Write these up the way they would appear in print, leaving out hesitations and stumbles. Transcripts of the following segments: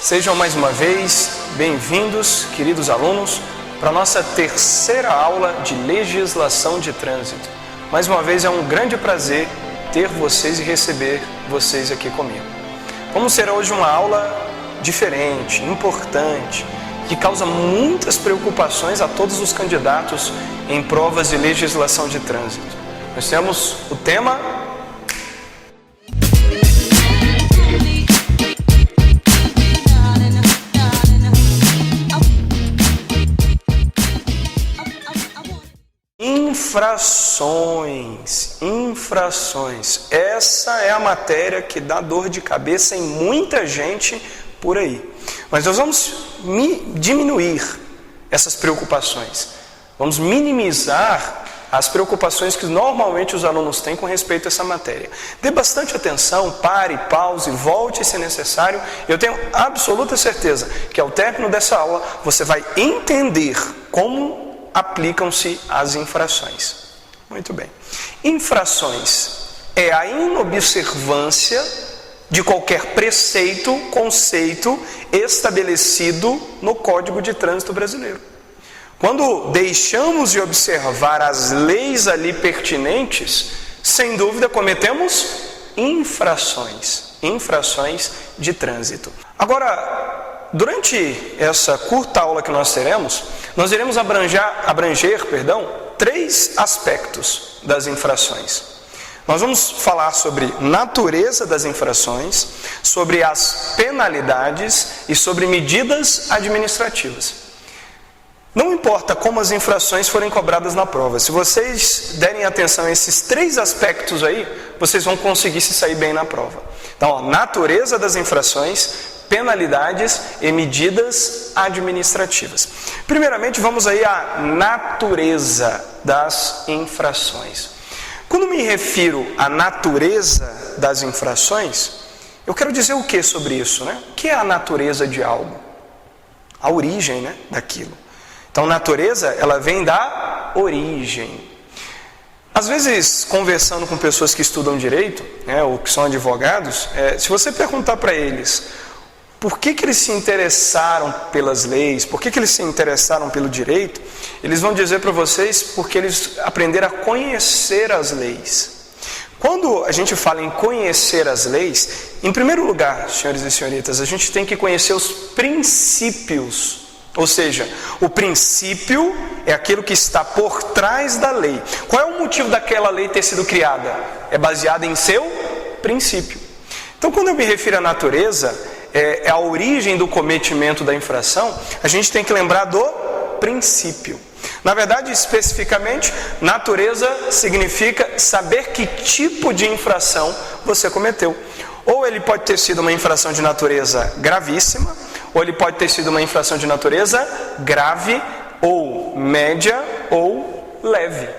Sejam mais uma vez bem-vindos, queridos alunos, para a nossa terceira aula de legislação de trânsito. Mais uma vez é um grande prazer ter vocês e receber vocês aqui comigo. Vamos ter hoje uma aula diferente, importante, que causa muitas preocupações a todos os candidatos em provas de legislação de trânsito. Nós temos o tema infrações. Essa é a matéria que dá dor de cabeça em muita gente por aí. Mas nós vamos diminuir essas preocupações. Vamos minimizar as preocupações que normalmente os alunos têm com respeito a essa matéria. Dê bastante atenção, pare, pause, volte se necessário. Eu tenho absoluta certeza que ao término dessa aula você vai entender como aplicam-se as infrações. Muito bem. Infrações é a inobservância de qualquer preceito, conceito estabelecido no Código de Trânsito Brasileiro. Quando deixamos de observar as leis ali pertinentes, sem dúvida cometemos infrações de trânsito. Agora, durante essa curta aula que nós teremos, nós iremos abranger, três aspectos das infrações. Nós vamos falar sobre natureza das infrações, sobre as penalidades e sobre medidas administrativas. Não importa como as infrações forem cobradas na prova, se vocês derem atenção a esses três aspectos aí, vocês vão conseguir se sair bem na prova. Então, natureza das infrações, penalidades e medidas administrativas. Primeiramente, vamos aí à natureza das infrações. Quando me refiro à natureza das infrações, eu quero dizer o que sobre isso, né? O que é a natureza de algo? A origem, né, daquilo. Então, natureza, ela vem da origem. Às vezes, conversando com pessoas que estudam direito, né, ou que são advogados, se você perguntar para eles por que eles se interessaram pelas leis, por que eles se interessaram pelo direito, eles vão dizer para vocês porque eles aprenderam a conhecer as leis. Quando a gente fala em conhecer as leis, em primeiro lugar, senhores e senhoritas, a gente tem que conhecer os princípios. Ou seja, o princípio é aquilo que está por trás da lei. Qual é o motivo daquela lei ter sido criada? É baseada em seu princípio. Então, quando eu me refiro à natureza, é a origem do cometimento da infração, a gente tem que lembrar do princípio. Na verdade, especificamente, natureza significa saber que tipo de infração você cometeu. Ou ele pode ter sido uma infração de natureza gravíssima, ou ele pode ter sido uma infração de natureza grave, ou média, ou leve.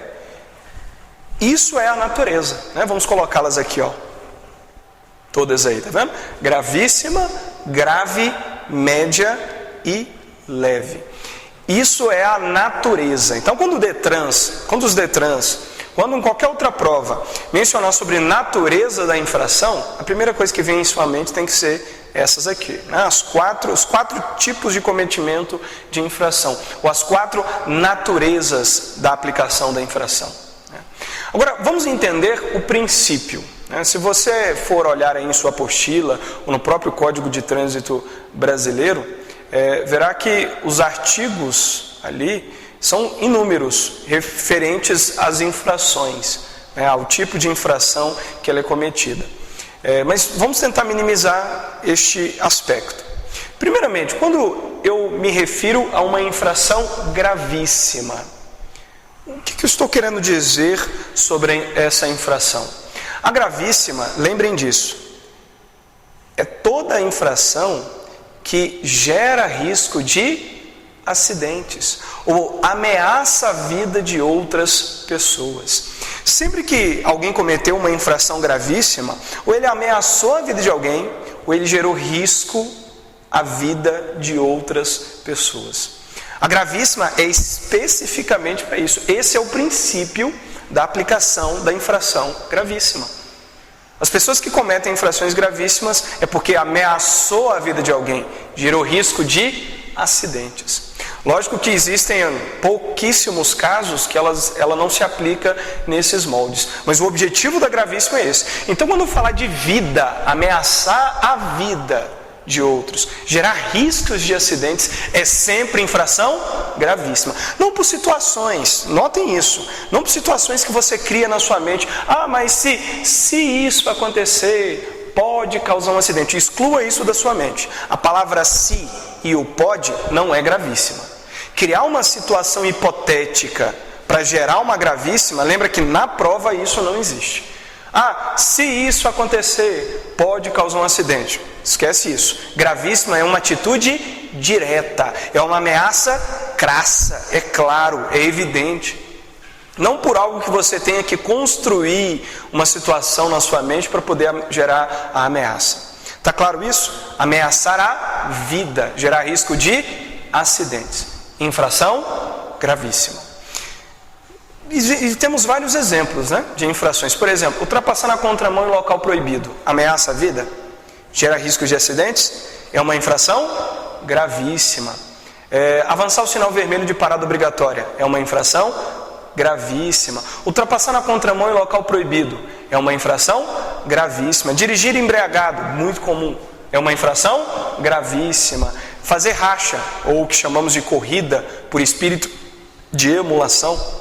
Isso é a natureza, né? Vamos colocá-las aqui, ó. Todas aí, tá vendo? Gravíssima, grave, média e leve. Isso é a natureza. Então, quando os Detrans, quando em qualquer outra prova mencionar sobre natureza da infração, a primeira coisa que vem em sua mente tem que ser essas aqui, né? Os quatro tipos de cometimento de infração, ou as quatro naturezas da aplicação da infração. Agora, vamos entender o princípio. Se você for olhar aí em sua apostila, ou no próprio Código de Trânsito Brasileiro, verá que os artigos ali são inúmeros, referentes às infrações, né, ao tipo de infração que ela é cometida. Mas vamos tentar minimizar este aspecto. Primeiramente, quando eu me refiro a uma infração gravíssima, o que eu estou querendo dizer sobre essa infração? A gravíssima, lembrem disso, é toda a infração que gera risco de acidentes ou ameaça a vida de outras pessoas. Sempre que alguém cometeu uma infração gravíssima, ou ele ameaçou a vida de alguém, ou ele gerou risco à vida de outras pessoas. A gravíssima é especificamente para isso. Esse é o princípio da aplicação da infração gravíssima. As pessoas que cometem infrações gravíssimas é porque ameaçou a vida de alguém, gerou risco de acidentes. Lógico que existem pouquíssimos casos que ela não se aplica nesses moldes, mas o objetivo da gravíssima é esse. Então, quando falar de vida, ameaçar a vida de outros, gerar riscos de acidentes, é sempre infração gravíssima. Não por situações, notem isso, não por situações que você cria na sua mente. Mas se isso acontecer, pode causar um acidente. Exclua isso da sua mente. A palavra se e o pode não é gravíssima. Criar uma situação hipotética para gerar uma gravíssima, lembra que na prova isso não existe. Se isso acontecer, pode causar um acidente. Esquece isso. Gravíssima é uma atitude direta, é uma ameaça crassa, é claro, é evidente. Não por algo que você tenha que construir uma situação na sua mente para poder gerar a ameaça. Está claro isso? Ameaçar a vida, gerar risco de acidentes. Infração gravíssima. E temos vários exemplos, de infrações. Por exemplo, ultrapassar na contramão em local proibido. Ameaça a vida? Gera risco de acidentes? É uma infração gravíssima. Avançar o sinal vermelho de parada obrigatória. É uma infração gravíssima. Ultrapassar na contramão em local proibido. É uma infração gravíssima. Dirigir embriagado, muito comum. É uma infração gravíssima. Fazer racha, ou o que chamamos de corrida por espírito de emulação.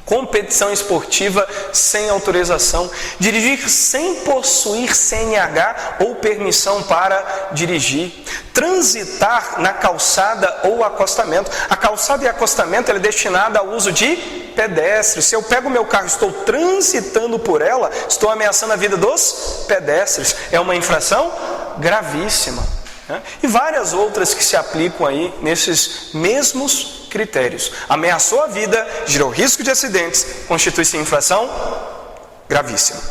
Competição esportiva sem autorização. Dirigir sem possuir CNH ou permissão para dirigir. Transitar na calçada ou acostamento. A calçada e acostamento é destinada ao uso de pedestres. Se eu pego meu carro e estou transitando por ela, estou ameaçando a vida dos pedestres. É uma infração gravíssima. E várias outras que se aplicam aí nesses mesmos critérios. Ameaçou a vida, gerou risco de acidentes, constitui-se infração gravíssima.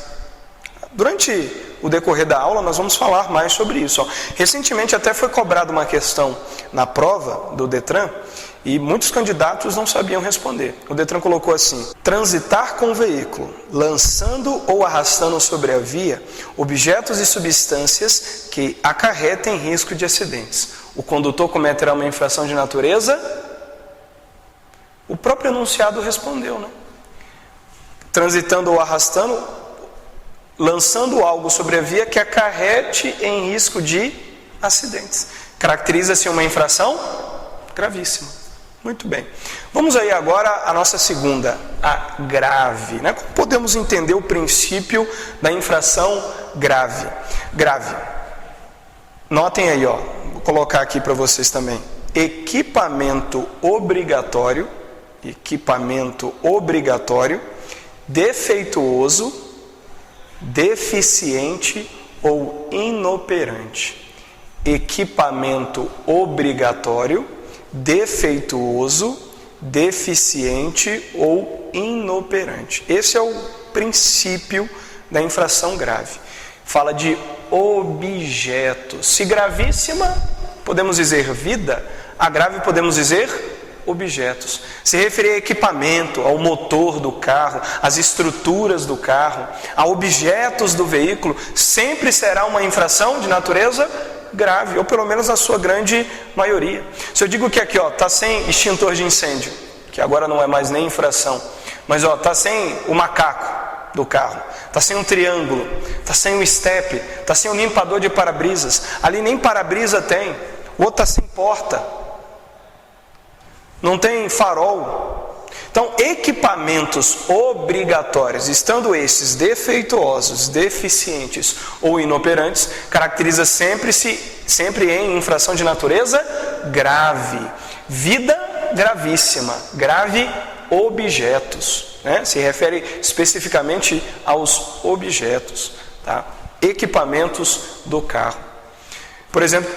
Durante o decorrer da aula nós vamos falar mais sobre isso. Recentemente até foi cobrada uma questão na prova do Detran e muitos candidatos não sabiam responder. O Detran colocou assim: transitar com o veículo, lançando ou arrastando sobre a via objetos e substâncias que acarretem risco de acidentes. O condutor cometerá uma infração de natureza? O próprio enunciado respondeu, transitando ou arrastando, lançando algo sobre a via que acarrete em risco de acidentes. Caracteriza-se uma infração gravíssima. Muito bem. Vamos aí agora à nossa segunda, a grave. Como podemos entender o princípio da infração grave? Grave. Notem aí, vou colocar aqui para vocês também. Equipamento obrigatório, defeituoso, deficiente ou inoperante. Equipamento obrigatório, defeituoso, deficiente ou inoperante. Esse é o princípio da infração grave. Fala de objeto. Se gravíssima, podemos dizer vida, a grave podemos dizer objetos. Se referir a equipamento, ao motor do carro, às estruturas do carro, a objetos do veículo, sempre será uma infração de natureza grave, ou pelo menos a sua grande maioria. Se eu digo que aqui está sem extintor de incêndio, que agora não é mais nem infração, mas está sem o macaco do carro, está sem um triângulo, está sem um estepe, está sem um limpador de para-brisas, ali nem para-brisa tem, o outro está sem porta, não tem farol. Então, equipamentos obrigatórios, estando esses defeituosos, deficientes ou inoperantes, caracteriza sempre em infração de natureza grave. Vida gravíssima, grave objetos. Se refere especificamente aos objetos. Equipamentos do carro. Por exemplo,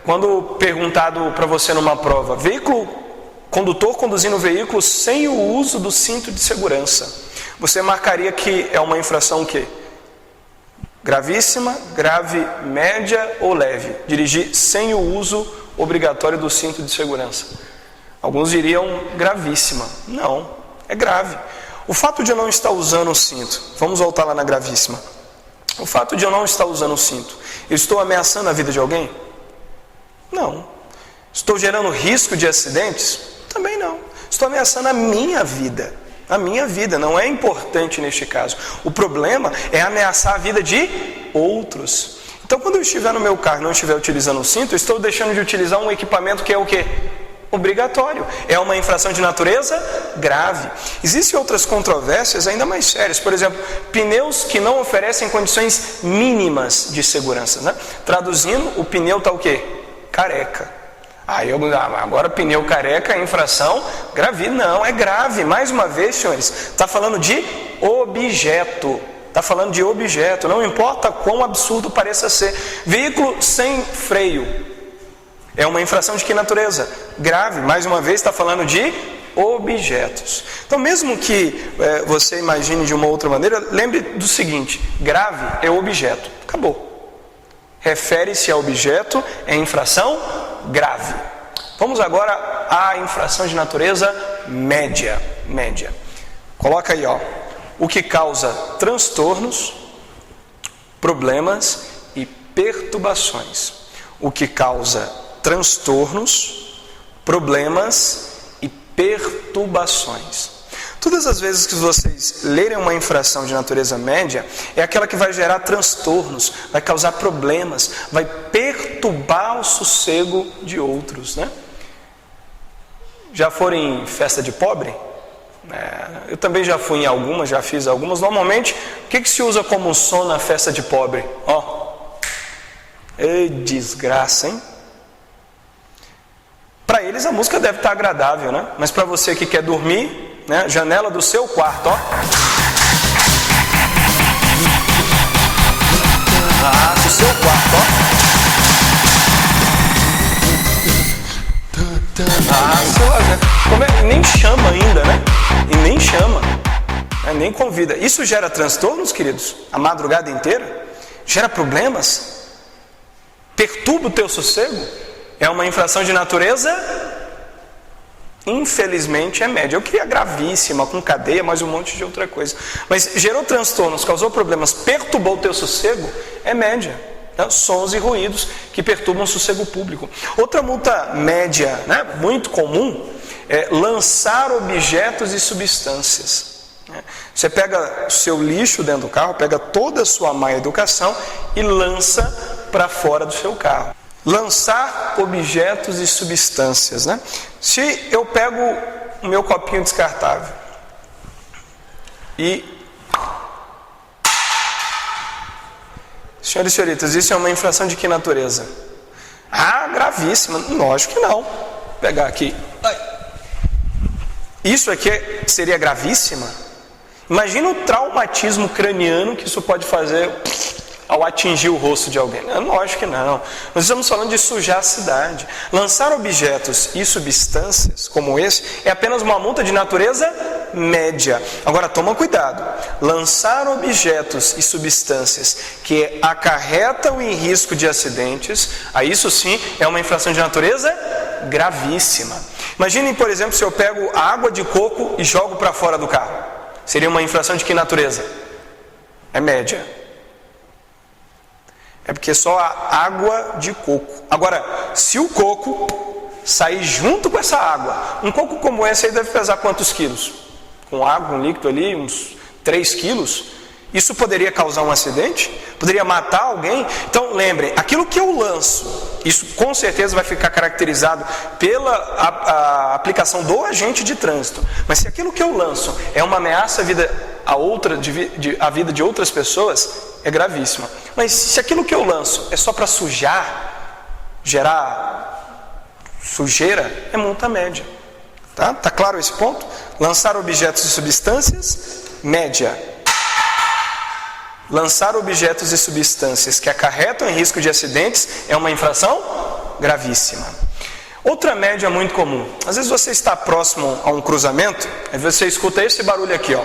quando perguntado para você numa prova, condutor conduzindo o veículo sem o uso do cinto de segurança, você marcaria que é uma infração o quê? Gravíssima, grave, média ou leve? Dirigir sem o uso obrigatório do cinto de segurança. Alguns diriam gravíssima. Não, é grave. O fato de eu não estar usando o cinto, vamos voltar lá na gravíssima. O fato de eu não estar usando o cinto, eu estou ameaçando a vida de alguém? Não. Estou gerando risco de acidentes? Também não. Estou ameaçando a minha vida. A minha vida não é importante neste caso. O problema é ameaçar a vida de outros. Então, quando eu estiver no meu carro e não estiver utilizando o cinto, eu estou deixando de utilizar um equipamento que é o quê? Obrigatório. É uma infração de natureza grave. Existem outras controvérsias ainda mais sérias. Por exemplo, pneus que não oferecem condições mínimas de segurança, né? Traduzindo, o pneu está o quê? Careca. Agora pneu careca é infração grave. Não, é grave. Mais uma vez, senhores, está falando de objeto. Está falando de objeto. Não importa quão absurdo pareça ser. Veículo sem freio é uma infração de que natureza? Grave. Mais uma vez, está falando de objetos. Então, mesmo que você imagine de uma outra maneira, lembre do seguinte: grave é objeto. Acabou. Refere-se a objeto, é infração grave. Vamos agora à infração de natureza média. Média. Coloca aí, ó. O que causa transtornos, problemas e perturbações. O que causa transtornos, problemas e perturbações. Todas as vezes que vocês lerem uma infração de natureza média, é aquela que vai gerar transtornos, vai causar problemas, vai perturbar o sossego de outros, né? Já foram em festa de pobre? Eu também já fui em algumas, já fiz algumas. Normalmente, o que se usa como som na festa de pobre? Ei, desgraça, hein? Para eles a música deve estar agradável, né? Mas para você que quer dormir, né? Janela do seu quarto, ó. Do seu quarto, ó. Sei lá, né? Nem chama ainda, né? E nem chama, nem convida. Isso gera transtornos, queridos? A madrugada inteira? Gera problemas? Perturba o teu sossego? É uma infração de natureza? Infelizmente é média. Eu queria gravíssima, com cadeia, mais um monte de outra coisa. Mas gerou transtornos, causou problemas, perturbou o teu sossego? É média. Sons e ruídos que perturbam o sossego público. Outra multa média, né, muito comum, é lançar objetos e substâncias. Você pega o seu lixo dentro do carro, pega toda a sua má educação e lança para fora do seu carro. Lançar objetos e substâncias, né? Se eu pego o meu copinho descartável e... Senhores e senhoritas, isso é uma infração de que natureza? Gravíssima. Lógico que não. Vou pegar aqui. Isso aqui seria gravíssima? Imagina o traumatismo craniano que isso pode fazer ao atingir o rosto de alguém. Lógico que não. Nós estamos falando de sujar a cidade. Lançar objetos e substâncias como esse é apenas uma multa de natureza média. Agora toma cuidado. Lançar objetos e substâncias que acarretam em risco de acidentes, aí isso sim é uma infração de natureza gravíssima. Imaginem, por exemplo, se eu pego a água de coco e jogo para fora do carro. Seria uma infração de que natureza? É média. É porque só a água de coco. Agora, se o coco sair junto com essa água, um coco como esse aí deve pesar quantos quilos? Com água, um líquido ali, uns 3 quilos. Isso poderia causar um acidente? Poderia matar alguém? Então, lembrem, aquilo que eu lanço, isso com certeza vai ficar caracterizado pela a aplicação do agente de trânsito. Mas se aquilo que eu lanço é uma ameaça à vida de outras pessoas, é gravíssima. Mas se aquilo que eu lanço é só para sujar, gerar sujeira, é multa média. Tá claro esse ponto? Lançar objetos e substâncias, média. Lançar objetos e substâncias que acarretam em risco de acidentes é uma infração gravíssima. Outra média muito comum. Às vezes você está próximo a um cruzamento, aí você escuta esse barulho aqui, ó.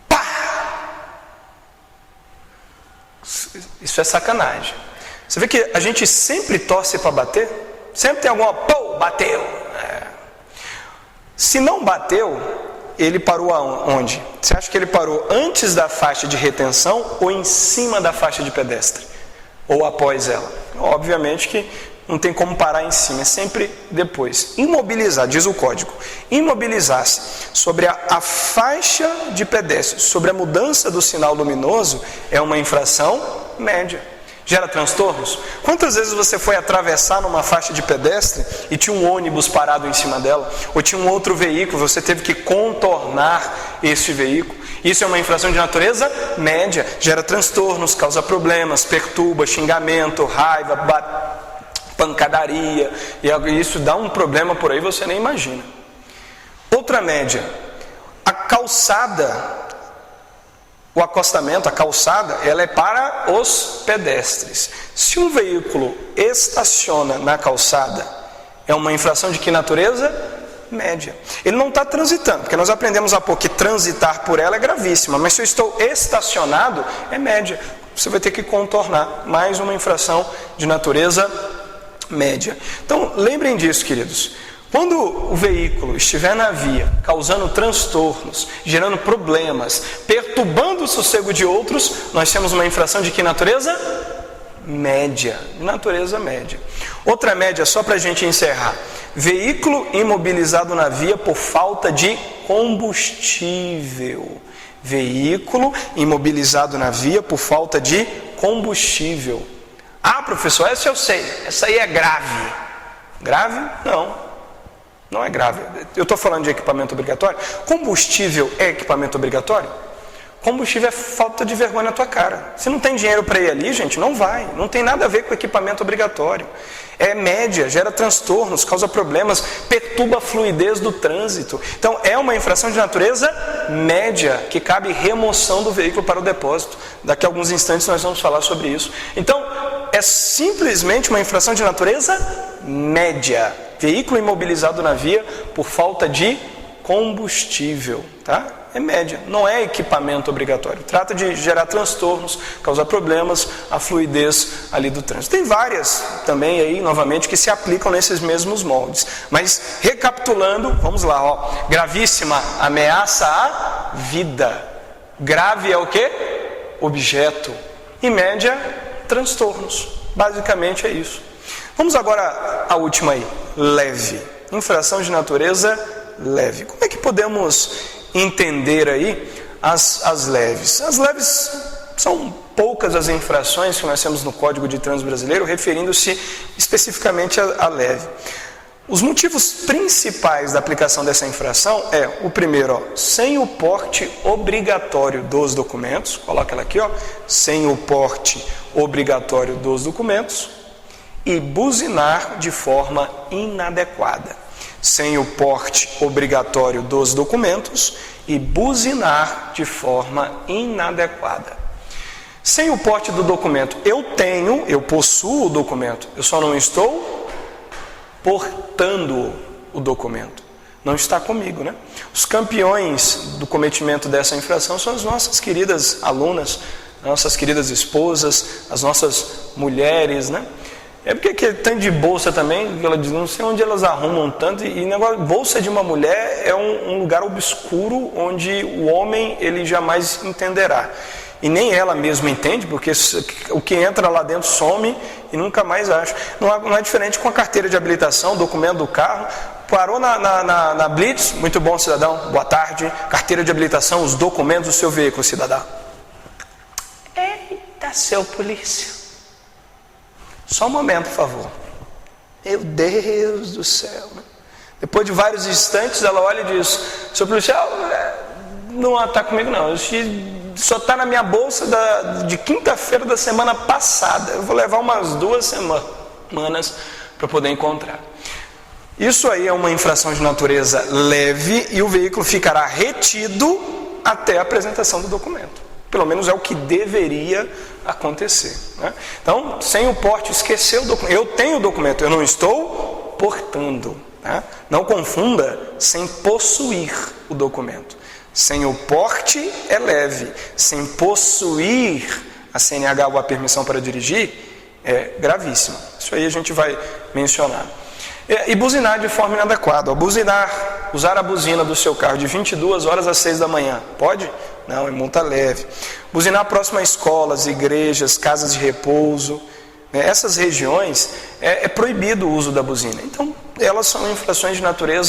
Pá! Isso é sacanagem. Você vê que a gente sempre torce para bater? Sempre tem alguma, bateu. Se não bateu, ele parou aonde? Você acha que ele parou antes da faixa de retenção ou em cima da faixa de pedestre? Ou após ela? Obviamente que não tem como parar em cima, é sempre depois. Imobilizar, diz o código, imobilizar-se sobre a faixa de pedestre, sobre a mudança do sinal luminoso, é uma infração média. Gera transtornos? Quantas vezes você foi atravessar numa faixa de pedestre e tinha um ônibus parado em cima dela? Ou tinha um outro veículo, você teve que contornar esse veículo? Isso é uma infração de natureza média. Gera transtornos, causa problemas, perturba, xingamento, raiva, pancadaria. E isso dá um problema por aí, você nem imagina. Outra média. A calçada... O acostamento, a calçada, ela é para os pedestres. Se um veículo estaciona na calçada, é uma infração de que natureza? Média. Ele não está transitando, porque nós aprendemos há pouco que transitar por ela é gravíssima, mas se eu estou estacionado, é média. Você vai ter que contornar. Mais uma infração de natureza média. Então, lembrem disso, queridos. Quando o veículo estiver na via, causando transtornos, gerando problemas, perturbando o sossego de outros, nós temos uma infração de que natureza? Média. Natureza média. Outra média, só para a gente encerrar. Veículo imobilizado na via por falta de combustível. Veículo imobilizado na via por falta de combustível. Ah, professor, essa eu sei. Essa aí é grave. Grave? Não. Não é grave. Eu estou falando de equipamento obrigatório. Combustível é equipamento obrigatório? Combustível é falta de vergonha na tua cara. Se não tem dinheiro para ir ali, gente, não vai. Não tem nada a ver com equipamento obrigatório. É média, gera transtornos, causa problemas, perturba a fluidez do trânsito. Então, é uma infração de natureza média, que cabe remoção do veículo para o depósito. Daqui a alguns instantes nós vamos falar sobre isso. Então, é simplesmente uma infração de natureza média. Veículo imobilizado na via por falta de combustível, tá? É média, não é equipamento obrigatório. Trata de gerar transtornos, causar problemas à fluidez ali do trânsito. Tem várias também aí, novamente, que se aplicam nesses mesmos moldes. Mas, recapitulando, vamos lá, ó. Gravíssima, ameaça à vida. Grave é o quê? Objeto. E média, transtornos. Basicamente é isso. Vamos agora à última aí, leve. Infração de natureza leve. Como é que podemos entender aí as leves? As leves são poucas as infrações que nós temos no Código de Trânsito Brasileiro, referindo-se especificamente a leve. Os motivos principais da aplicação dessa infração é, o primeiro, ó, sem o porte obrigatório dos documentos, coloca ela aqui, ó, sem o porte obrigatório dos documentos, e buzinar de forma inadequada. Sem o porte obrigatório dos documentos e buzinar de forma inadequada. Sem o porte do documento, eu possuo o documento, eu só não estou portando o documento. Não está comigo, né? Os campeões do cometimento dessa infração são as nossas queridas alunas, nossas queridas esposas, as nossas mulheres, né? É porque que tanto de bolsa também, ela diz, não sei onde elas arrumam tanto, e negócio, bolsa de uma mulher é um lugar obscuro onde o homem ele jamais entenderá. E nem ela mesma entende, porque o que entra lá dentro some e nunca mais acha. Não é diferente com a carteira de habilitação, documento do carro. Parou na Blitz, muito bom, cidadão, boa tarde. Carteira de habilitação, os documentos do seu veículo, cidadão. Eita, seu polícia. Só um momento, por favor. Meu Deus do céu. Depois de vários instantes, ela olha e diz, seu policial, não está comigo não. Só está na minha bolsa de quinta-feira da semana passada. Eu vou levar umas 2 semanas para poder encontrar. Isso aí é uma infração de natureza leve e o veículo ficará retido até a apresentação do documento. Pelo menos é o que deveria acontecer, né? Então, sem o porte, esqueceu o documento. Eu tenho o documento, eu não estou portando, né? Não confunda sem possuir o documento. Sem o porte é leve, sem possuir a CNH ou a permissão para dirigir é gravíssima. Isso aí a gente vai mencionar. E buzinar de forma inadequada. Buzinar usar a buzina do seu carro de 22 horas às 6 da manhã. Pode? Não, é multa leve. Buzinar próximo a escolas, igrejas, casas de repouso. Essas regiões é proibido o uso da buzina. Então, elas são infrações de natureza